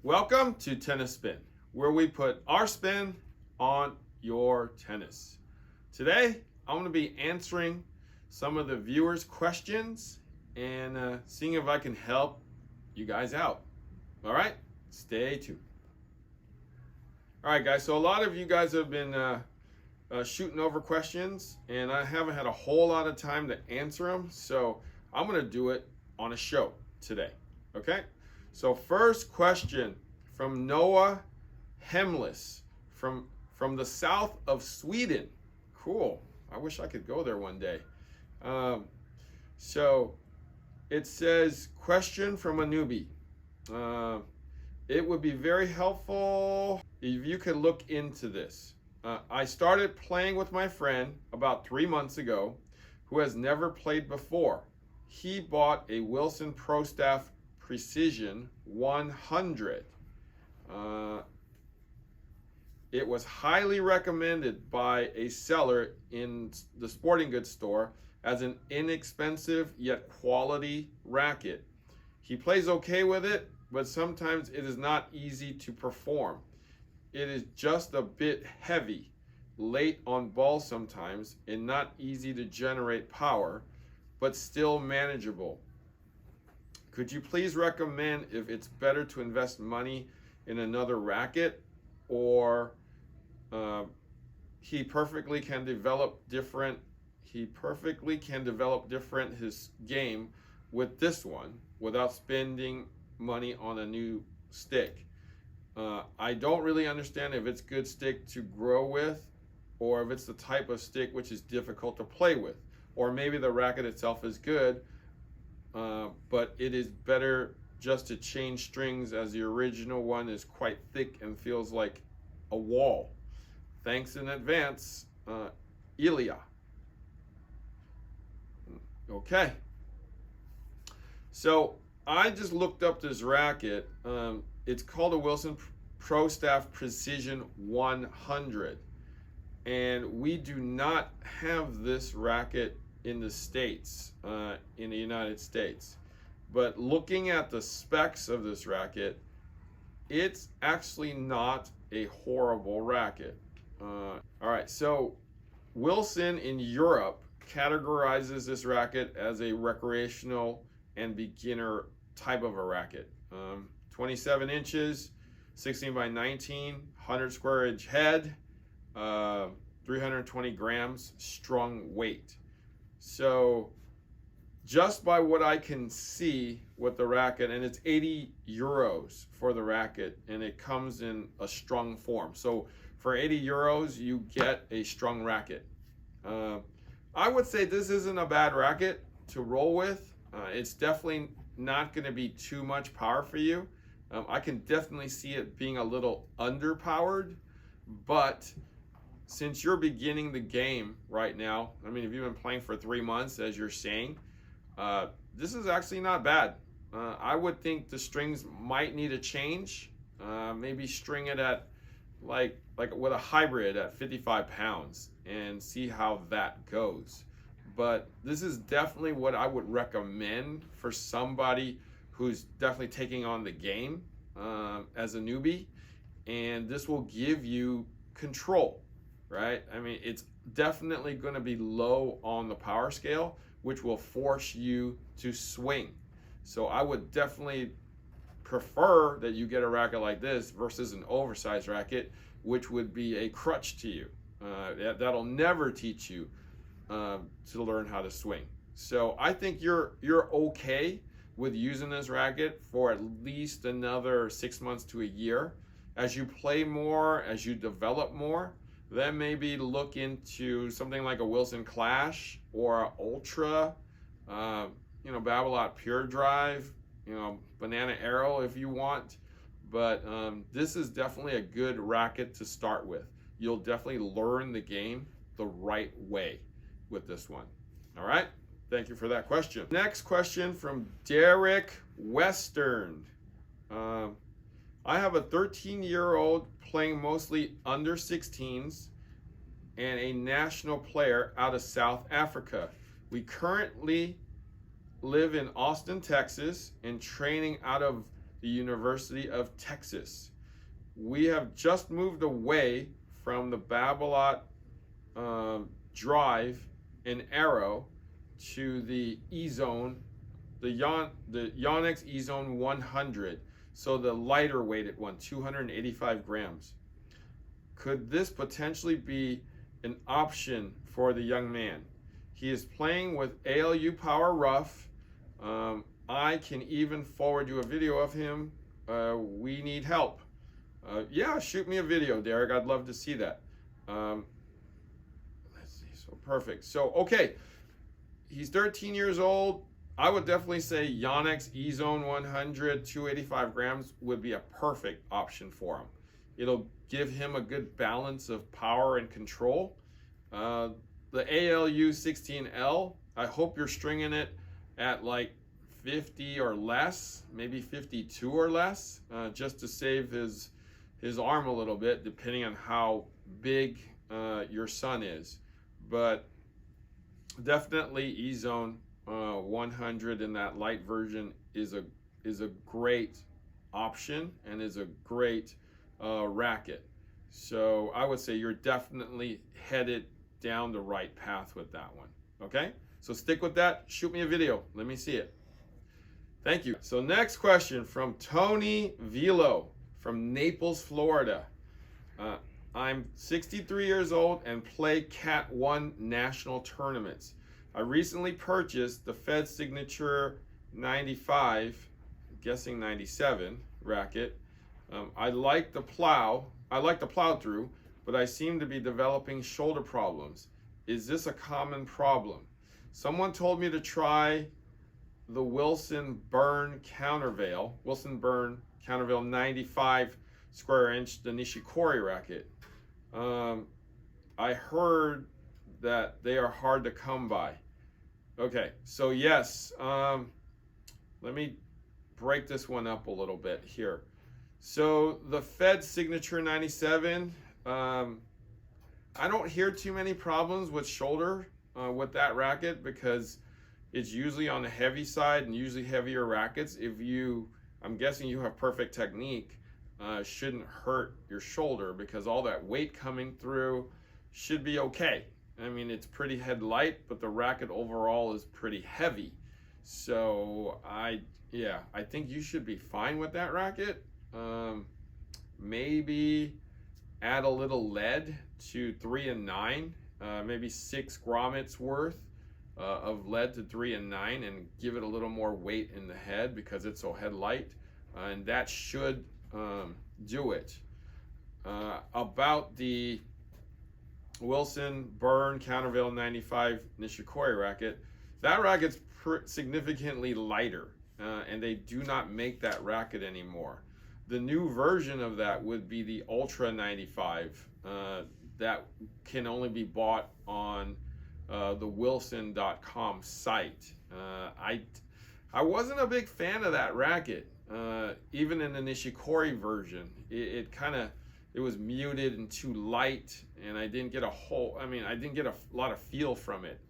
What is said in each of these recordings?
Welcome to Tennis Spin, where we put our spin on your tennis. Today, I'm going to be answering some of the viewers' questions and seeing if I can help you guys out. All right, stay tuned. All right, guys, so a lot of you guys have been shooting over questions, and I haven't had a whole lot of time to answer them, so I'm going to do it on a show today, okay? So first question from Noah Hemlis from the south of Sweden. Cool. I wish I could go there one day. So it says, question from a newbie. It would be very helpful if you could look into this. I started playing with my friend about 3 months ago who has never played before. He bought a Wilson Pro Staff Precision 100. It was highly recommended by a seller in the sporting goods store as an inexpensive yet quality racket. He plays okay with it, but sometimes it is not easy to perform. It is just a bit heavy, late on ball sometimes, and not easy to generate power, but still manageable. Could you please recommend if it's better to invest money in another racket, or he perfectly can develop his game with this one without spending money on a new stick? I don't really understand if it's good stick to grow with, or if it's the type of stick which is difficult to play with, or maybe the racket itself is good, but it is better just to change strings as the original one is quite thick and feels like a wall. Thanks in advance, Ilya. Okay. So I just looked up this racket. It's called a Wilson Pro Staff Precision 100. And we do not have this racket in the States, in the United States. But looking at the specs of this racket, it's actually not a horrible racket. All right, so Wilson in Europe categorizes this racket as a recreational and beginner type of a racket. 27 inches, 16 by 19, 100 square inch head, 320 grams strung weight. So just by what I can see with the racket, and it's 80 euros for the racket, and it comes in a strung form. So for 80 euros, you get a strung racket. I would say this isn't a bad racket to roll with. It's definitely not going to be too much power for you. I can definitely see it being a little underpowered, but since you're beginning the game right now, I mean, if you've been playing for 3 months, as you're saying, this is actually not bad. I would think the strings might need a change. Maybe string it at like with a hybrid at 55 pounds and see how that goes. But this is definitely what I would recommend for somebody who's definitely taking on the game as a newbie, and this will give you control, right? I mean, it's definitely going to be low on the power scale, which will force you to swing. So I would definitely prefer that you get a racket like this versus an oversized racket, which would be a crutch to you. That'll never teach you to learn how to swing. So I think you're okay with using this racket for at least another 6 months to a year. As you play more, as you develop more, then maybe look into something like a Wilson Clash or an Ultra, Babolat Pure Drive, Banana Arrow if you want. But this is definitely a good racket to start with. You'll definitely learn the game the right way with this one. All right, thank you for that question. Next question from Derek Western. I have a 13-year-old playing mostly under 16s and a national player out of South Africa. We currently live in Austin, Texas, and training out of the University of Texas. We have just moved away from the Babolat drive in Arrow to the E-Zone, the Yonex E-Zone 100, so the lighter weighted one, 285 grams. Could this potentially be an option for the young man? He is playing with ALU Power Rough. I can even forward you a video of him. We need help. Yeah, shoot me a video, Derek. I'd love to see that. Let's see, so perfect. So, okay, he's 13 years old. I would definitely say Yonex E-Zone 100, 285 grams would be a perfect option for him. It'll give him a good balance of power and control. The ALU 16L, I hope you're stringing it at like 50 or less, maybe 52 or less, just to save his arm a little bit, depending on how big your son is. But definitely E-Zone 100 in that light version is a great option and is a great racket. So I would say you're definitely headed down the right path with that one. Okay, so stick with that. Shoot me a video. Let me see it. Thank you. So next question from Tony Vilo from Naples, Florida. I'm 63 years old and play Cat 1 national tournaments. I recently purchased the Fed Signature 95, I'm guessing 97 racket. I like the plow through, but I seem to be developing shoulder problems. Is this a common problem? Someone told me to try the Wilson Burn Countervail 95 square inch, the Nishikori racket. I heard that they are hard to come by. Okay, so yes, let me break this one up a little bit here. So the Fed Signature 97, I don't hear too many problems with shoulder with that racket because it's usually on the heavy side and usually heavier rackets. I'm guessing you have perfect technique, shouldn't hurt your shoulder because all that weight coming through should be okay. I mean, it's pretty head light, but the racket overall is pretty heavy. So I think you should be fine with that racket. Maybe add a little lead to 3 and 9, maybe 6 grommets worth of lead to 3 and 9, and give it a little more weight in the head because it's so head light, and that should do it. About the Wilson Burn Countervail 95 Nishikori racket, that racket's significantly lighter, and they do not make that racket anymore. The new version of that would be the Ultra 95 that can only be bought on the Wilson.com site. I wasn't a big fan of that racket, even in the Nishikori version. It was muted and too light, and I didn't get I didn't get a lot of feel from it.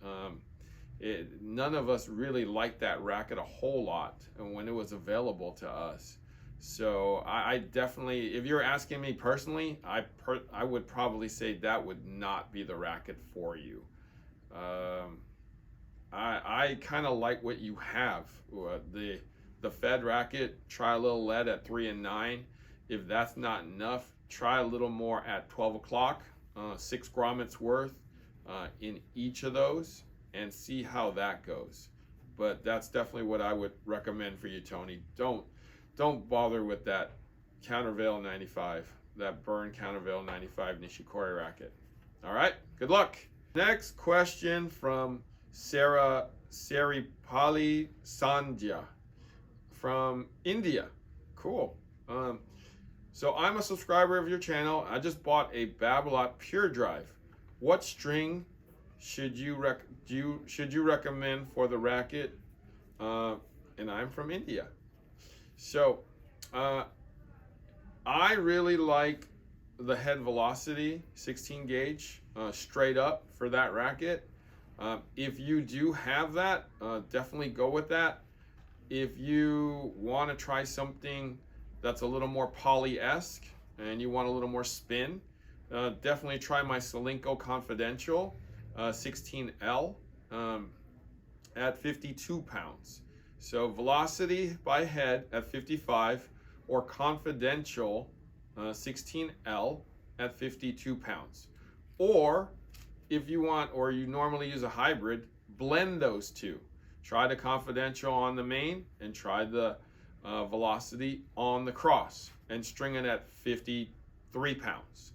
None of us really liked that racket a whole lot when it was available to us. So I definitely, if you're asking me personally, I would probably say that would not be the racket for you. I kind of like what you have. The Fed racket, try a little lead at 3 and 9. If that's not enough, try a little more at 12 o'clock, 6 grommets worth in each of those, and see how that goes. But that's definitely what I would recommend for you, Tony. Don't bother with that Countervail 95, that Burn Countervail 95 Nishikori racket. All right, good luck. Next question from Sarah Seripali Sandhya from India. Cool. So I'm a subscriber of your channel. I just bought a Babolat Pure Drive. What string should you recommend for the racket? And I'm from India. So I really like the head velocity 16 gauge straight up for that racket. If you do have that, definitely go with that. If you want to try something that's a little more poly-esque and you want a little more spin, definitely try my Solinco Confidential 16L at 52 pounds. So velocity by head at 55, or Confidential 16L at 52 pounds. Or if you want, or you normally use a hybrid, blend those two. Try the Confidential on the main and try the velocity on the cross, and string it at 53 pounds.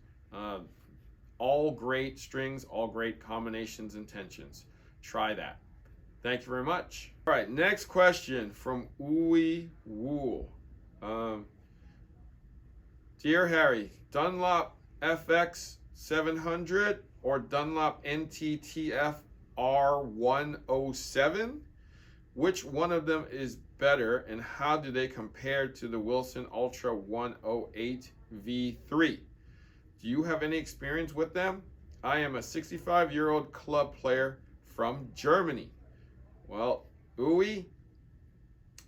All great strings, all great combinations and tensions. Try that. Thank you very much. All right, next question from Uwe Wool. Dear Harry, Dunlop FX700 or Dunlop NTTF R107? Which one of them is better, and how do they compare to the Wilson Ultra 108 V3? Do you have any experience with them? I am a 65-year-old club player from Germany. Well, Uwe,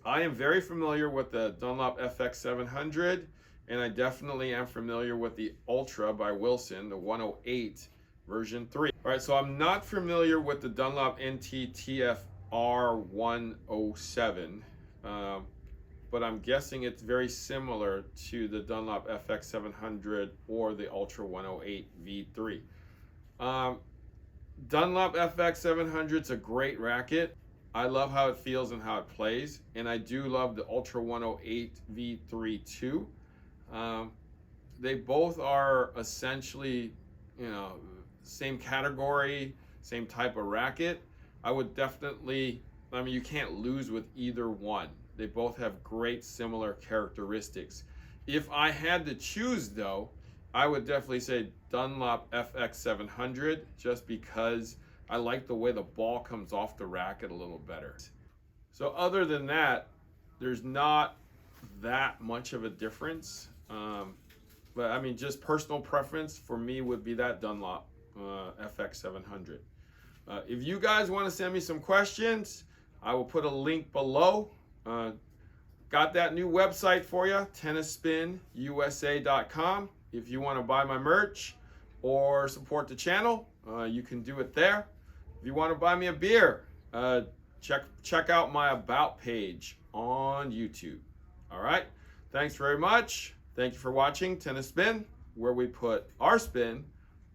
I am very familiar with the Dunlop FX700, and I definitely am familiar with the Ultra by Wilson, the 108 version 3. All right, so I'm not familiar with the Dunlop NTTF R107, but I'm guessing it's very similar to the Dunlop FX700 or the Ultra 108 V3. Dunlop FX700 is a great racket. I love how it feels and how it plays, and I do love the Ultra 108 V3 too. They both are essentially, same category, same type of racket. I would definitely, you can't lose with either one. They both have great similar characteristics. If I had to choose though, I would definitely say Dunlop FX700, just because I like the way the ball comes off the racket a little better. So other than that, there's not that much of a difference. But just personal preference for me would be that Dunlop FX700. If you guys want to send me some questions, I will put a link below. Got that new website for you, tennisspinusa.com. If you want to buy my merch or support the channel, you can do it there. If you want to buy me a beer, check out my About page on YouTube. All right, thanks very much. Thank you for watching Tennis Spin, where we put our spin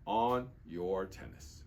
on your tennis.